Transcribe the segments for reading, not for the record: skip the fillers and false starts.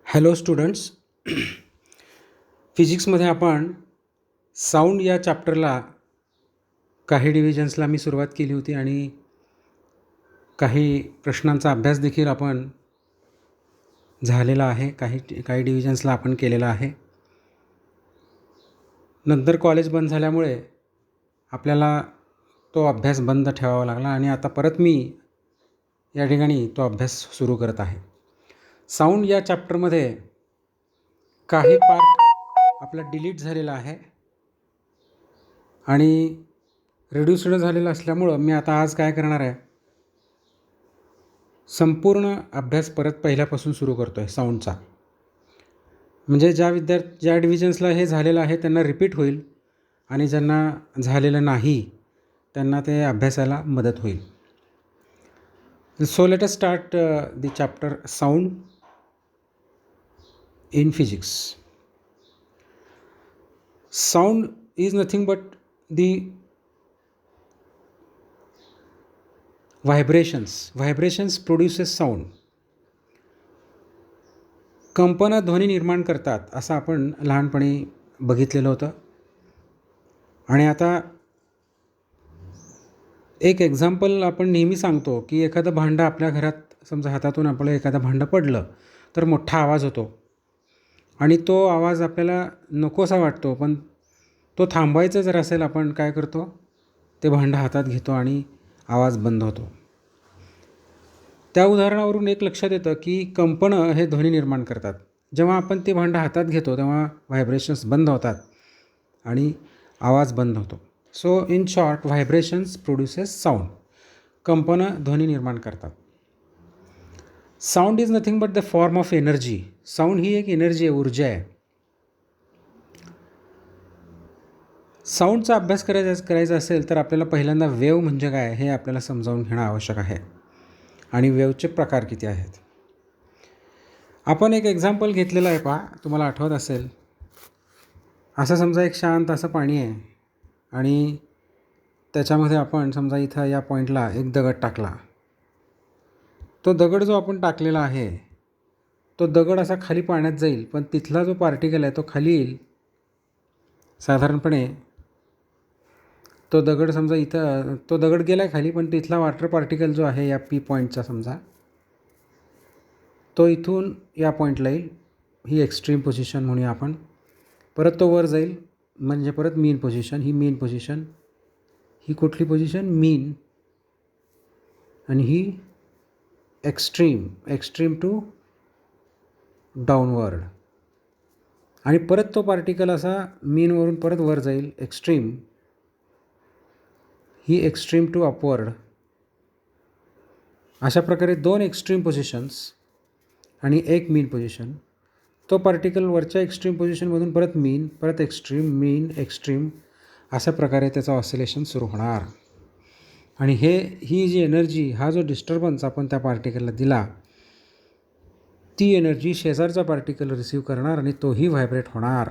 Hello students. फिजिक्समध्ये आपण sound या चॅप्टरला काही डिव्हिजन्सला मी सुरुवात केली होती आणि काही प्रश्नांचा अभ्यास देखील आपण झालेला आहे. काही डिव्हिजन्सला आपण केलेला आहे. नंतर कॉलेज बंद झाल्यामुळे आपल्याला तो अभ्यास बंद ठेवावा लागला आणि आता परत मी या ठिकाणी तो अभ्यास सुरू करत आहे. साऊंड या चॅप्टरमध्ये काही पार्ट आपला डिलीट झालेला आहे आणि रिड्यूस्ड झालेलं असल्यामुळं मी आता आज काय करणार आहे, संपूर्ण अभ्यास परत पहिल्यापासून सुरू करतो आहे साऊंडचा. म्हणजे ज्या डिव्हिजन्सला हे झालेलं आहे त्यांना रिपीट होईल आणि ज्यांना झालेलं नाही त्यांना ते अभ्यासाला मदत होईल. So let us start the chapter sound in physics. Sound is nothing but the vibrations produces sound. कंपनं ध्वनी निर्माण करतात असं आपण लहानपणी बघितलेलं होतं. आणि आता एक एक्झाम्पल आपण नेहमी सांगतो की एखादं भांडं आपल्या घरात समजा हातातून आपलं एखादं भांडं पडलं तर मोठा आवाज होतो आणि तो आवाज आपल्याला नकोसा वाटतो, पण तो थांबवायचा जर असेल आपण काय करतो, ते भांडं हातात घेतो आणि आवाज बंद होतो. त्या उदाहरणावरून एक लक्षात येतं की कंपनं हे ध्वनी निर्माण करतात. जेव्हा आपण ते भांडं हातात घेतो तेव्हा व्हायब्रेशन्स बंद होतात आणि आवाज बंद होतो. So in short, vibrations produces sound. कंपनं ध्वनी निर्माण करतात. Sound is nothing but the form of energy. Sound ही एक एनर्जी आहे, ऊर्जा आहे. साऊंडचा अभ्यास करायचा असेल तर आपल्याला पहिल्यांदा वेव्ह म्हणजे काय हे आपल्याला समजावून घेणं आवश्यक आहे आणि वेव्हचे प्रकार किती आहेत. आपण एक एक्झाम्पल घेतलेलं आहे, पहा, तुम्हाला आठवत असेल. असं समजा एक शांत असं पाणी आहे आणि त्याच्यामध्ये आपण समजा इथं या पॉईंटला एक दगड टाकला. तो दगड जो आपण टाकलेला आहे तो दगड असा खाली पाण्यात जाईल, पण तिथला जो पार्टिकल आहे तो खाली येईल. साधारणपणे तो दगड समजा इथं तो दगड गेला आहे खाली, पण तिथला वॉटर पार्टिकल जो आहे या पी पॉईंटचा समजा तो इथून या पॉईंटला येईल. ही एक्स्ट्रीम पोझिशन म्हणूया आपण. परत तो वर जाईल म्हणजे परत मीन पोझिशन. ही मीन पोझिशन, ही कुठली पोझिशन, मीन. आणि ही एक्स्ट्रीम टू डाऊनवर्ड. आणि परत तो पार्टिकल असा मीनवरून परत वर जाईल, एक्स्ट्रीम. ही एक्स्ट्रीम टू अपवर्ड. अशा प्रकारे दोन एक्स्ट्रीम पोझिशन्स आणि एक मीन पोझिशन. तो पार्टिकल वरच्या एक्स्ट्रीम पोझिशनमधून परत मीन, परत एक्स्ट्रीम, मीन, एक्स्ट्रीम, अशा प्रकारे त्याचं ऑसिलेशन सुरू होणार. आणि ही जी एनर्जी, हा जो डिस्टर्बन्स आपण त्या पार्टिकलला दिला, ती एनर्जी शेजारचा पार्टिकल रिसीव्ह करणार आणि तोही व्हायब्रेट होणार.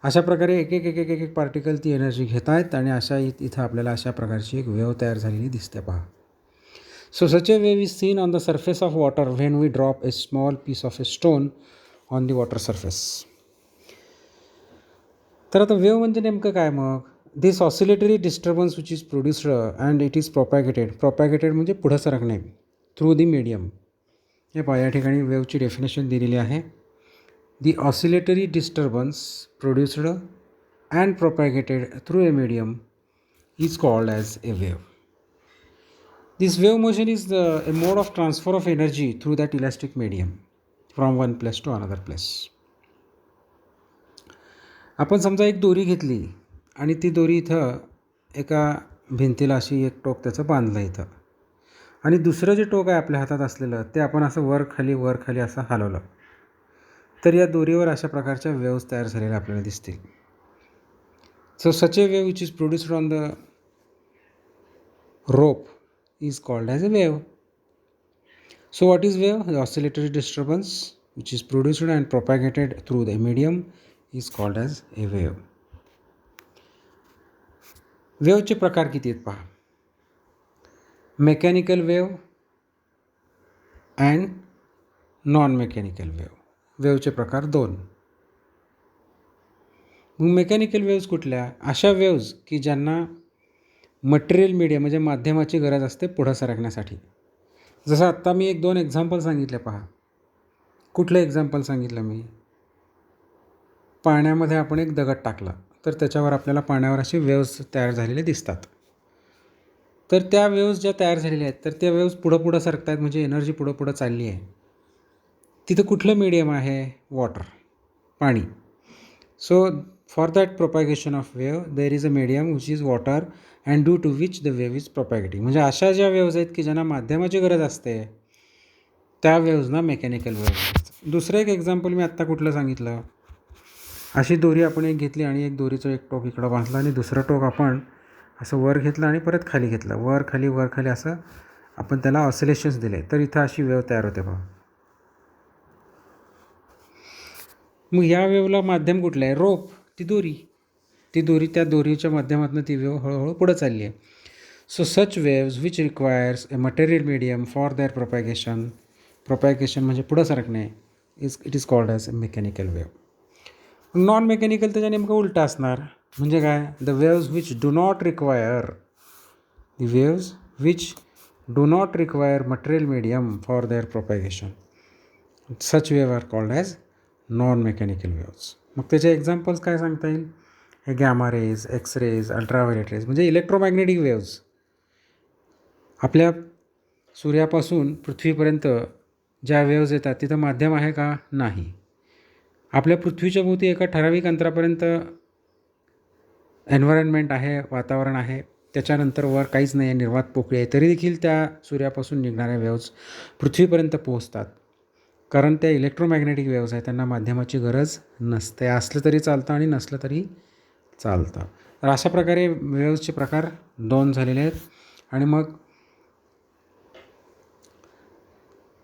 अशा प्रकारे एक एक एक एक एक पार्टिकल ती एनर्जी घेत आहेत आणि इथं आपल्याला अशा प्रकारची एक वेव्ह तयार झालेली दिसते, पहा. So such a wave is seen on the surface of water when we drop a small piece of a stone on the water surface. तर आता वेव्ह म्हणजे नेमकं काय मग? This oscillatory disturbance which is produced and it is propagated म्हणजे पुढं सरकणे through the medium. हे पहा, या ठिकाणी वेव्हची डेफिनेशन दिलेली आहे. The oscillatory disturbance produced and propagated through a medium is called as a wave. This wave motion is a mode of transfer of energy through that elastic medium from one place to another place. आपण समजा एक दोरी घेतली आणि ती दोरी इथं एका भिंतीला अशी एक टोक त्याचं बांधलं इथं, आणि दुसरं जे टोक आहे आपल्या हातात असलेलं ते आपण असं वर खाली असं हलवलं, तर या दोरीवर अशा प्रकारच्या वेव्हज तयार झालेल्या आपल्याला दिसतील. So such a wave which is produced on the rope is called as a wave. So what is wave? The oscillatory disturbance which is produced and propagated through the medium is called as a wave. वेव्हचे प्रकार किती आहेत, पहा. Mechanical wave and non mechanical wave. वेव्हचे प्रकार 2. मग mechanical waves कुठल्या? अशा वेव्ज की ज्यांना मटेरियल मीडियम म्हणजे माध्यमाची गरज असते पुढं सरकण्यासाठी. जसं आत्ता मी 1-2 एक्झाम्पल सांगितले पहा. कुठलं एक्झाम्पल सांगितलं मी? पाण्यामध्ये आपण एक दगड टाकला तर त्याच्यावर आपल्याला पाण्यावर असे वेव्ज तयार झालेले दिसतात. तर त्या वेव्ज ज्या तयार झालेल्या आहेत तर त्या वेव्ज पुढं सरकत आहेत म्हणजे एनर्जी पुढं चालली आहे. तिथं कुठलं मीडियम आहे? वॉटर, पाणी. So for that propagation of wave there is a medium which is water and due to which the wave is propagating. म्हणजे अशा ज्या वेव्ज आहेत की ज्यांना माध्यमाची गरज असते त्या वेव्जना मेकॅनिकल वेव्ह. दुसरं एक एक्झाम्पल मी आत्ता कुठलं सांगितलं? अशी दोरी आपण एक घेतली आणि एक दोरीचं एक टोक इकडं बांधलं आणि दुसरं टोक आपण असं वर घेतलं आणि परत खाली घेतलं. वर खाली असं आपण त्याला ऑसिलेशन्स दिले तर इथं अशी वेव्ह तयार होते बघा. मग या वेव्हला माध्यम कुठलं आहे? रोप, ती दोरी त्या दोरीच्या माध्यमातून ती वेव्ह हळूहळू पुढं चालली आहे. So such waves which requires a material medium for their propagation म्हणजे पुढं सरकणे it is called as a mechanical wave. Non mechanical त्याच्या नेमकं उलटं असणार. म्हणजे काय? The waves which do not require material medium for their propagation such wave are called as non mechanical waves. मग त्याचे एक्झाम्पल्स काय सांगता येईल? हे gamma rays, X rays, ultraviolet rays म्हणजे इलेक्ट्रोमॅग्नेटिक वेव्ज. आपल्या सूर्यापासून पृथ्वीपर्यंत ज्या वेव्ज येतात तिथं माध्यम आहे का? नाही. आपल्या पृथ्वीच्या भोवती एका ठराविक अंतरापर्यंत एन्व्हायरमेंट आहे, वातावरण आहे. त्याच्यानंतर वर काहीच नाही आहे, निर्वात पोकळी आहे. तरी देखील त्या सूर्यापासून निघणाऱ्या वेव्ज पृथ्वीपर्यंत पोहोचतात. कारण त्या इलेक्ट्रोमॅग्नेटिक वेव्ज आहेत त्यांना माध्यमाची गरज नसते. असलं तरी चालतं आणि नसलं तरी चालतं. तर अशा प्रकारे वेव्जचे प्रकार 2 झालेले आहेत. आणि मग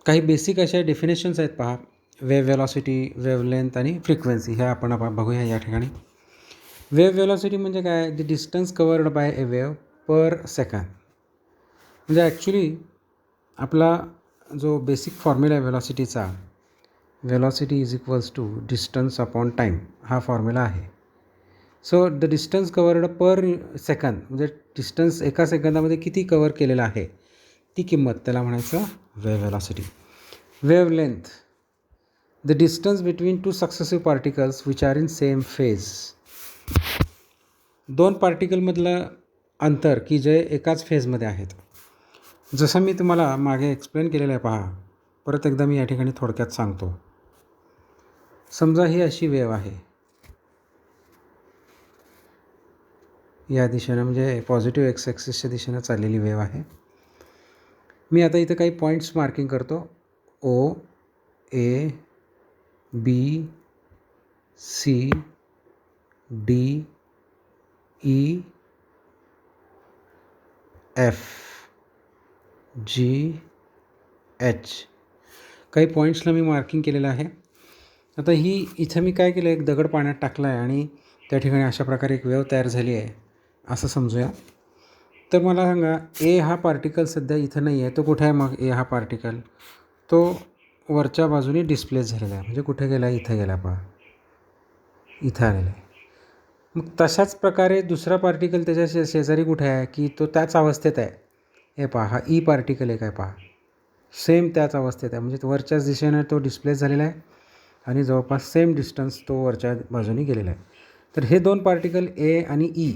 काही बेसिक अशा डेफिनेशन्स आहेत पहा. वेव्ह वेलॉसिटी, वेव्ह लेंथ आणि फ्रिक्वेन्सी ह्या आपण बघूया या ठिकाणी. वेव्ह वेलॉसिटी म्हणजे काय? The distance covered by a wave per second. म्हणजे ॲक्च्युली आपला जो बेसिक फॉर्म्युला आहे वेलॉसिटीचा, velocity is equals to distance upon time, हा फॉर्म्युला आहे. So the distance covered per second म्हणजे डिस्टन्स एका सेकंदामध्ये किती कवर केलेलं आहे ती किंमत, त्याला म्हणायचं wave velocity. Wave length, the distance between 2 successive particles which are in same phase. 2 पार्टिकलमधलं अंतर की जे एकाच फेजमध्ये आहेत. जसं मी तुम्हाला मागे एक्सप्लेन केलेलं आहे पहा. परत एकदा मी या ठिकाणी थोडक्यात सांगतो. समजा ही अशी वेव्ह आहे या दिशेनं, म्हणजे पॉझिटिव्ह एक्स ॲक्सिसच्या दिशेनं चाललेली वेव्ह आहे. मी आता इथं काही पॉईंट्स मार्किंग करतो. ओ, ए, बी, सी, डी, ई, एफ, जी, एच. काही पॉईंट्सला मी मार्किंग केलेलं आहे. आता इथं मी काय केलं, एक दगड पाण्यात टाकला आहे आणि त्या ठिकाणी अशा प्रकारे एक वेव्ह तयार झाली आहे असं समजूया. तर मला सांगा, ए हा पार्टिकल सध्या इथं नाही आहे. तो कुठे आहे मग? ए हा पार्टिकल तो वरच्या बाजूने डिस्प्लेस झालेला आहे. म्हणजे कुठे गेला? इथं गेला पहा, इथं आलेला आहे. मग तशाच प्रकारे दुसरा पार्टिकल त्याच्या शेजारी कुठे आहे की तो त्याच अवस्थेत आहे. हे पहा, हा ई पार्टिकल एक आहे पहा, सेम त्याच अवस्थेत आहे. म्हणजे वरच्याच दिशेनं तो डिस्प्लेस झालेला आहे आणि जवळपास सेम डिस्टन्स तो वरच्या बाजूने गेलेला आहे. तर हे 2 पार्टिकल ए आणि E,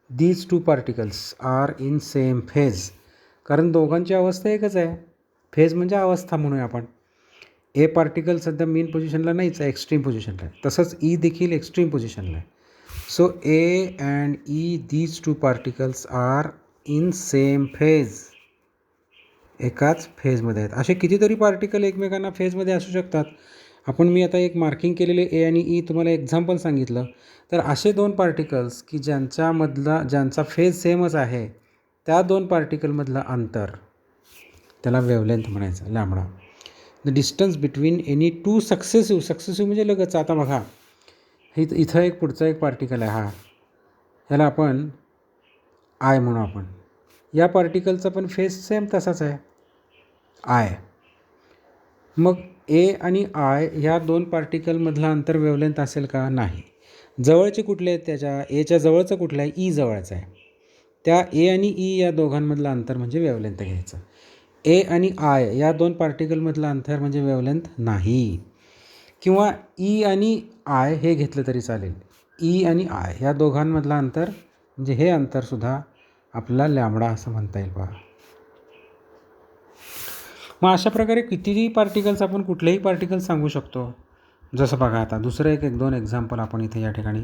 these 2 particles are in same phase. कारण दोघांची अवस्था एकच आहे. फेज म्हणजे अवस्था म्हणूया आपण. ए पार्टिकल सध्या मेन पोझिशनला नाहीच आहे, एक्स्ट्रीम पोझिशनला आहे. तसंच ई देखील एक्स्ट्रीम पोझिशनला आहे. So A and E, these 2 particles are in same phase. एकाच फेजमध्ये आहेत. असे कितीतरी पार्टिकल एकमेकांना फेजमध्ये असू शकतात. मी आता एक मार्किंग केलेले ए आणि ई तुम्हाला एक्झाम्पल सांगितलं. तर असे 2 पार्टिकल्स की ज्यांचा फेज सेमच आहे, त्या 2 पार्टिकलमधलं अंतर त्याला वेव्हलेंथ म्हणायचं, lambda. The distance between any 2 successive म्हणजे लगेच. आता बघा, इथं एक पुढचा एक पार्टिकल आहे, ह्याला आपण आय म्हणू. आपण या पार्टिकलचा पण फेज सेम तसाच आहे, आय. मग ए आणि आय ह्या दोन पार्टिकलमधला अंतर वेव्हलेंथ असेल का? नाही. जवळचे कुठले आहेत त्याच्या? एच्या जवळचं कुठलं आहे? ई जवळचं आहे. त्या ए आणि ई या दोघांमधलं अंतर म्हणजे वेव्हलेंथ घ्यायचं. ए आणि आय या दोन पार्टिकलमधलं अंतर म्हणजे वेव्हलेंथ नाही. किंवा ई आणि आय हे घेतलं तरी चालेल. ई आणि आय ह्या दोघांमधलं अंतर म्हणजे हे अंतरसुद्धा आपल्याला लॅम्बडा असं म्हणता येईल पहा. मग अशा प्रकारे कितीही पार्टिकल्स आपण कुठलेही पार्टिकल सांगू शकतो. जसं बघा आता दुसरं एक दोन एक्झाम्पल आपण इथे या ठिकाणी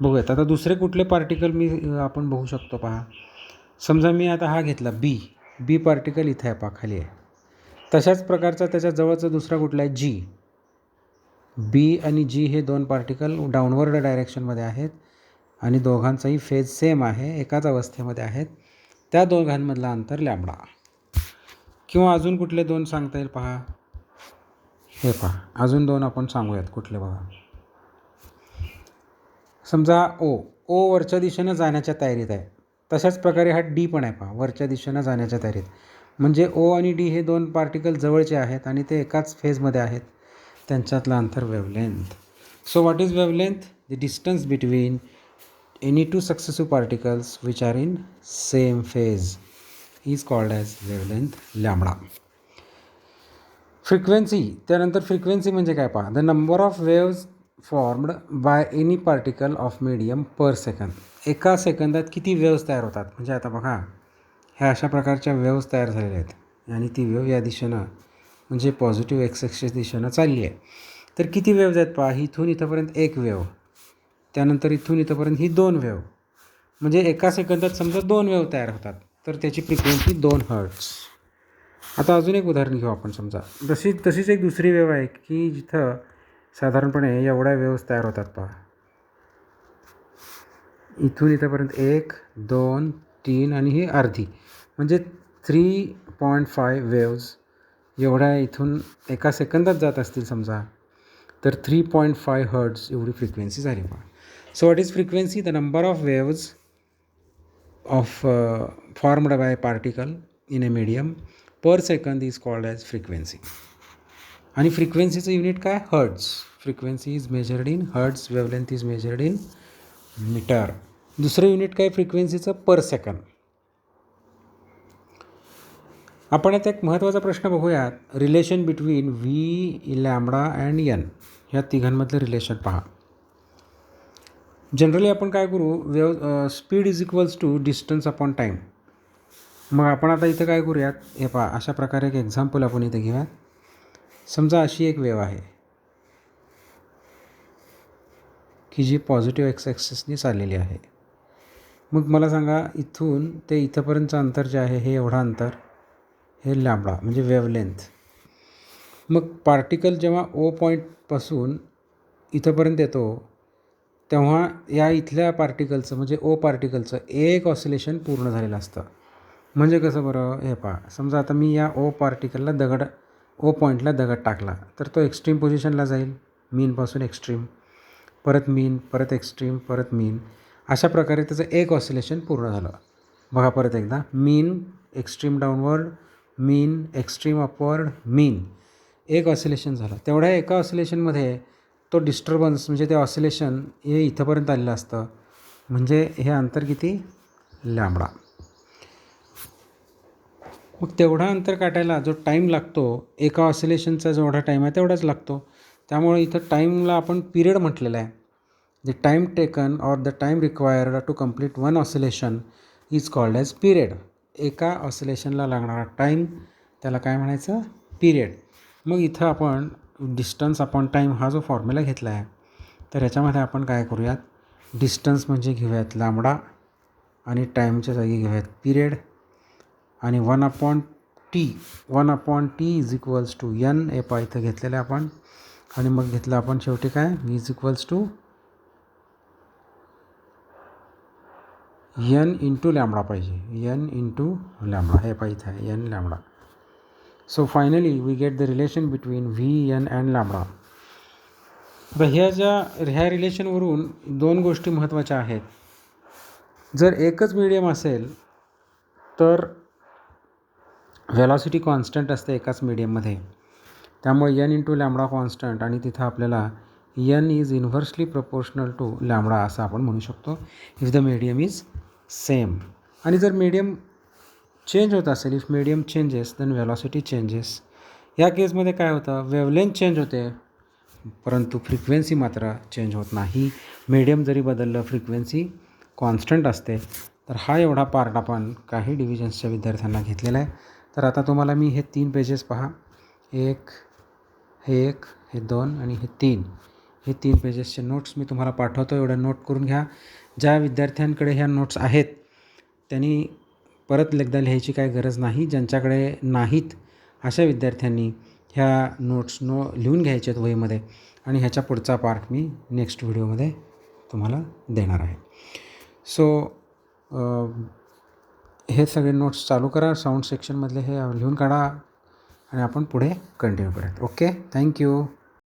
बघूयात. आता दुसरे कुठले पार्टिकल आपण बघू शकतो पहा. समजा मी आता हा घेतला बी पार्टिकल इथे आहे पहा, खाली आहे. तशाच प्रकारचा त्याच्या जवळचा दुसरा कुठला आहे? जी. बी आणि जी हे दोन पार्टिकल डाऊनवर्ड डायरेक्शनमध्ये आहेत आणि दोघांचाही फेज सेम आहे, एकाच अवस्थेमध्ये आहेत. त्या दोघांमधलं अंतर लॅम्बडा. किंवा अजून कुठले दोन सांगता येईल पहा. हे पहा, अजून दोन आपण सांगूयात कुठले बघा. समजा ओ वरच्या दिशेनं जाण्याच्या तयारीत आहे. तशाच प्रकारे हा डी पण आहे पहा, वरच्या दिशेनं जाण्याच्या तयारीत. म्हणजे ओ आणि डी हे दोन पार्टिकल जवळचे आहेत आणि ते एकाच फेजमध्ये आहेत. त्यांच्यातलं अंतर wavelength. So what is wavelength? The distance between any two successive particles which are in same phase is called as wavelength lambda. Frequency. त्यानंतर फ्रिक्वेन्सी म्हणजे काय पहा. The number of waves formed by any particle of medium per second. एका सेकंदात किती waves तयार होतात. म्हणजे आता बघा, ह्या अशा प्रकारच्या वेव्ज तयार झालेल्या आहेत आणि ती वेव्ह या दिशेनं म्हणजे पॉझिटिव्ह एक्स ॲक्सिस दिशेनं चालली आहे. तर किती वेव्ज आहेत पहा. इथून इथंपर्यंत एक वेव्ह, त्यानंतर इथून इथंपर्यंत ही दोन वेव्ह. म्हणजे एका सेकंदात समजा दोन वेव्ह तयार होतात. तर त्याची फ्रिक्वेन्सी 2 हर्ट्ज. आता अजून एक उदाहरण घेऊ आपण. समजा तशीच एक दुसरी वेव्ह आहे की जिथं साधारणपणे एवढ्या वेव्स तयार होतात पहा. इथून इथंपर्यंत 1, 2, 3 आणि ही अर्धी म्हणजे 3.5 वेव्ज एवढ्या इथून एका सेकंदात जात असतील समजा, तर 3.5 हर्ट्ज एवढी फ्रिक्वेन्सी झाली पहा. So what is frequency? The number of waves of formed by particle in a medium per second is called as frequency. आणि फ्रिक्वेन्सीचं युनिट काय? Hertz. Frequency is measured in hertz. Wavelength is measured in metre. दुसरं unit काय फ्रिक्वेन्सीचं? Per second. आपण आता एक महत्त्वाचा प्रश्न बघूयात. Relation between V, lambda and N ह्या तिघांमधलं रिलेशन पहा. जनरली आपण काय करू, speed is equals to distance upon time. मग आपण आता इथं काय करूयात, हे पहा, अशा प्रकारे एक एक्झाम्पल आपण इथे घेऊयात. समजा अशी एक वेव्ह आहे की जी पॉझिटिव्ह एक्स ॲक्सिसनी चाललेली आहे. मग मला सांगा, इथून ते इथंपर्यंतचं अंतर जे आहे हे एवढं अंतर हे लॅम्बडा म्हणजे वेव्हलेंथ. मग पार्टिकल जेव्हा ओ पॉईंटपासून इथंपर्यंत येतो तेव्हा या इथल्या पार्टिकलचं म्हणजे ओ पार्टिकलचं एक ऑसिलेशन पूर्ण झालेलं असतं. म्हणजे कसं बरं, हे पहा, समजा आता मी या ओ पॉईंटला दगड टाकला तर तो एक्स्ट्रीम पोझिशनला जाईल, मीनपासून एक्स्ट्रीम, परत मीन, परत एक्स्ट्रीम, परत मीन. अशा प्रकारे त्याचं एक ऑसिलेशन पूर्ण झालं. बघा परत एकदा, मीन, एक्स्ट्रीम डाऊनवर्ड, मीन, एक्स्ट्रीम अपवर्ड, मीन. एक ऑसिलेशन झालं. तेवढ्या एका ऑसिलेशनमध्ये तो डिस्टर्बन्स म्हणजे ते ऑसिलेशन हे इथंपर्यंत आलेलं असतं. म्हणजे हे अंतर किती? लॅम्बडा. मग तेवढा अंतर काटायला जो टाईम लागतो, एका ऑसिलेशनचा जेवढा टाईम आहे तेवढाच लागतो. त्यामुळे इथं टाईमला आपण पिरियड म्हटलेलं आहे. The time taken or the time required to complete one oscillation is called as period. एका ऑसिलेशनला लागणारा टाईम त्याला काय म्हणायचं? पिरियड. मग इथं आपण डिस्टन्स अपॉन टाईम हा जो फॉर्म्युला घेतला आहे, तर ह्याच्यामध्ये आपण काय करूयात, डिस्टन्स म्हणजे घेऊयात लॅम्बडा आणि टाईमच्या जागी घेऊयात पिरियड. आणि 1/t is equals to N ए पा इथं घेतलेलं आहे आपण. आणि मग घेतलं आपण शेवटी काय, V is equals to N into lambda पाहिजे, एन इंटू लॅम्बडा. हे पाहिजे आहे N lambda. So finally we get the relation between V, N and lambda. आता ह्या रिलेशनवरून दोन गोष्टी महत्त्वाच्या आहेत. जर एकच मीडियम असेल तर व्हेलॉसिटी कॉन्स्टंट असते एकाच मीडियममध्ये. त्यामुळे n इंटू लॅम्बडा कॉन्स्टंट आणि तिथं आपल्याला n is inversely proportional to lambda असं आपण म्हणू शकतो if the medium is same. आणि जर मीडियम चेंज होत असेल, if medium changes then velocity changes. या केसमध्ये काय होतं, वेवलेंथ चेंज होते परंतु फ्रिक्वेन्सी मात्र चेंज होत नाही. मीडियम जरी बदललं फ्रिक्वेन्सी कॉन्स्टंट असते. तर हा एवढा पार्ट आपण काही डिव्हिजन्सच्या विद्यार्थ्यांना घेतलेला आहे. तर आता तुम्हाला मी हे 3 पेजेस पहा, हे 2 आणि हे 3, हे 3 पेजेसचे नोट्स मी तुम्हाला पाठवतो. एवढ्या नोट करून घ्या. ज्या विद्यार्थ्यांकडे ह्या नोट्स आहेत त्यांनी परत एकदा लिहायची काही गरज नाही. ज्यांच्याकडे नाहीत अशा विद्यार्थ्यांनी ह्या नोट्स लिहून घ्यायचे आहेत वहीमध्ये आणि ह्याच्या पुढचा पार्ट मी नेक्स्ट व्हिडिओमध्ये तुम्हाला देणार आहे. सो हे सगळे नोट्स चालू करा. साऊंड सेक्शनमधले हे लिहून काढा आणि आपण पुढे कंटिन्यू करूयात. Okay, thank you.